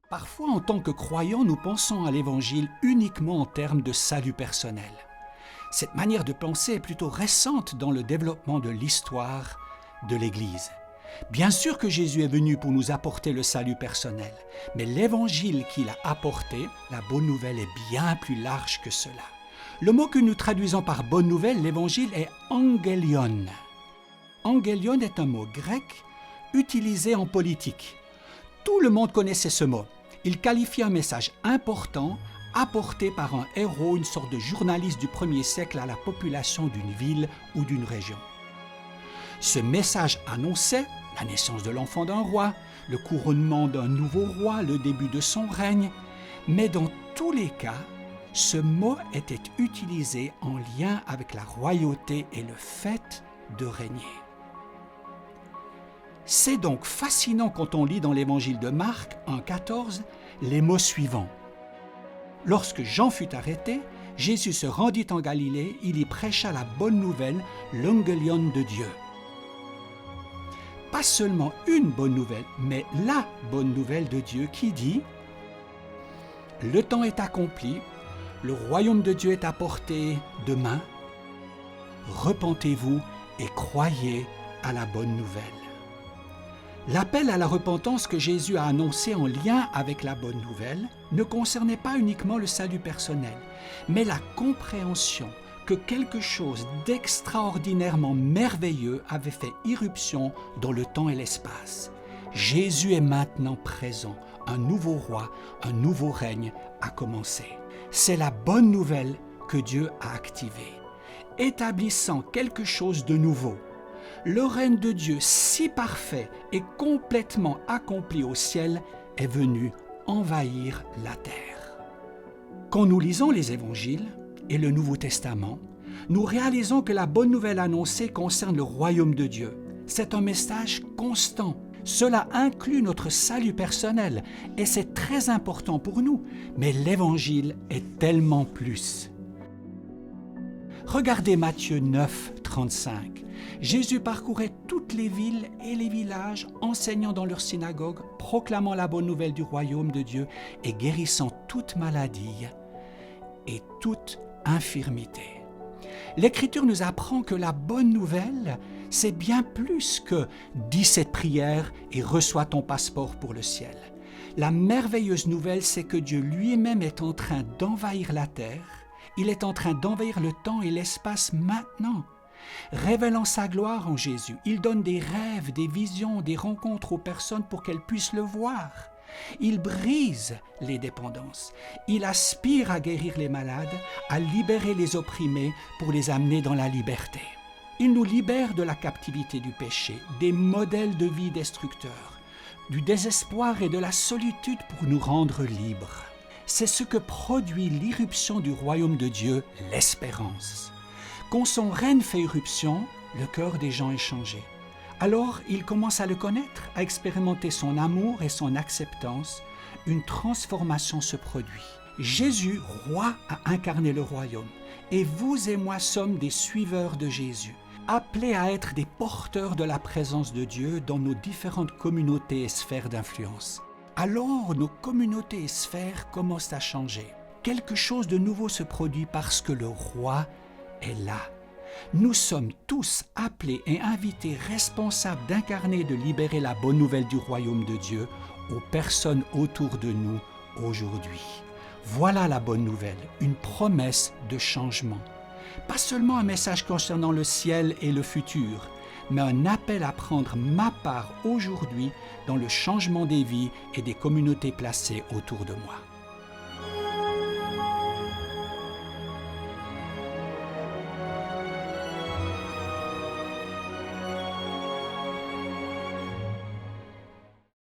Parfois, en tant que croyants, nous pensons à l'Évangile uniquement en termes de salut personnel. Cette manière de penser est plutôt récente dans le développement de l'histoire de l'Église. Bien sûr que Jésus est venu pour nous apporter le salut personnel, mais l'Évangile qu'il a apporté, la bonne nouvelle, est bien plus large que cela. Le mot que nous traduisons par bonne nouvelle, l'Évangile, est angelion. Angelion est un mot grec utilisé en politique. Tout le monde connaissait ce mot. Il qualifie un message important apporté par un héros, une sorte de journaliste du 1er siècle à la population d'une ville ou d'une région. Ce message annonçait la naissance de l'enfant d'un roi, le couronnement d'un nouveau roi, le début de son règne, mais dans tous les cas, ce mot était utilisé en lien avec la royauté et le fait de régner. C'est donc fascinant quand on lit dans l'Évangile de Marc 1,14 les mots suivants. Lorsque Jean fut arrêté, Jésus se rendit en Galilée, il y prêcha la bonne nouvelle, l'angelion de Dieu. Pas seulement une bonne nouvelle, mais la bonne nouvelle de Dieu qui dit « Le temps est accompli, le royaume de Dieu est à portée de main, repentez-vous et croyez à la bonne nouvelle. » L'appel à la repentance que Jésus a annoncé en lien avec la bonne nouvelle ne concernait pas uniquement le salut personnel, mais la compréhension que quelque chose d'extraordinairement merveilleux avait fait irruption dans le temps et l'espace. Jésus est maintenant présent, un nouveau roi, un nouveau règne a commencé. C'est la bonne nouvelle que Dieu a activée, établissant quelque chose de nouveau. Le règne de Dieu, si parfait et complètement accompli au ciel, est venu envahir la terre. Quand nous lisons les évangiles et le Nouveau Testament, nous réalisons que la bonne nouvelle annoncée concerne le royaume de Dieu. C'est un message constant. Cela inclut notre salut personnel et c'est très important pour nous, mais l'évangile est tellement plus. Regardez Matthieu 9, 35. Jésus parcourait toutes les villes et les villages, enseignant dans leurs synagogues, proclamant la bonne nouvelle du royaume de Dieu et guérissant toute maladie et toute infirmité. L'Écriture nous apprend que la bonne nouvelle, c'est bien plus que « dis cette prière et reçois ton passeport pour le ciel ». La merveilleuse nouvelle, c'est que Dieu lui-même est en train d'envahir la terre. Il est en train d'envahir le temps et l'espace maintenant. Révélant sa gloire en Jésus, il donne des rêves, des visions, des rencontres aux personnes pour qu'elles puissent le voir. Il brise les dépendances. Il aspire à guérir les malades, à libérer les opprimés pour les amener dans la liberté. Il nous libère de la captivité du péché, des modèles de vie destructeurs, du désespoir et de la solitude pour nous rendre libres. C'est ce que produit l'irruption du royaume de Dieu, l'espérance. Quand son règne fait irruption, le cœur des gens est changé. Alors, ils commencent à le connaître, à expérimenter son amour et son acceptance. Une transformation se produit. Jésus, roi, a incarné le royaume. Et vous et moi sommes des suiveurs de Jésus, appelés à être des porteurs de la présence de Dieu dans nos différentes communautés et sphères d'influence. Alors, nos communautés et sphères commencent à changer. Quelque chose de nouveau se produit parce que le roi est là. Nous sommes tous appelés et invités responsables d'incarner et de libérer la bonne nouvelle du royaume de Dieu aux personnes autour de nous aujourd'hui. Voilà la bonne nouvelle, une promesse de changement. Pas seulement un message concernant le ciel et le futur, mais un appel à prendre ma part aujourd'hui dans le changement des vies et des communautés placées autour de moi.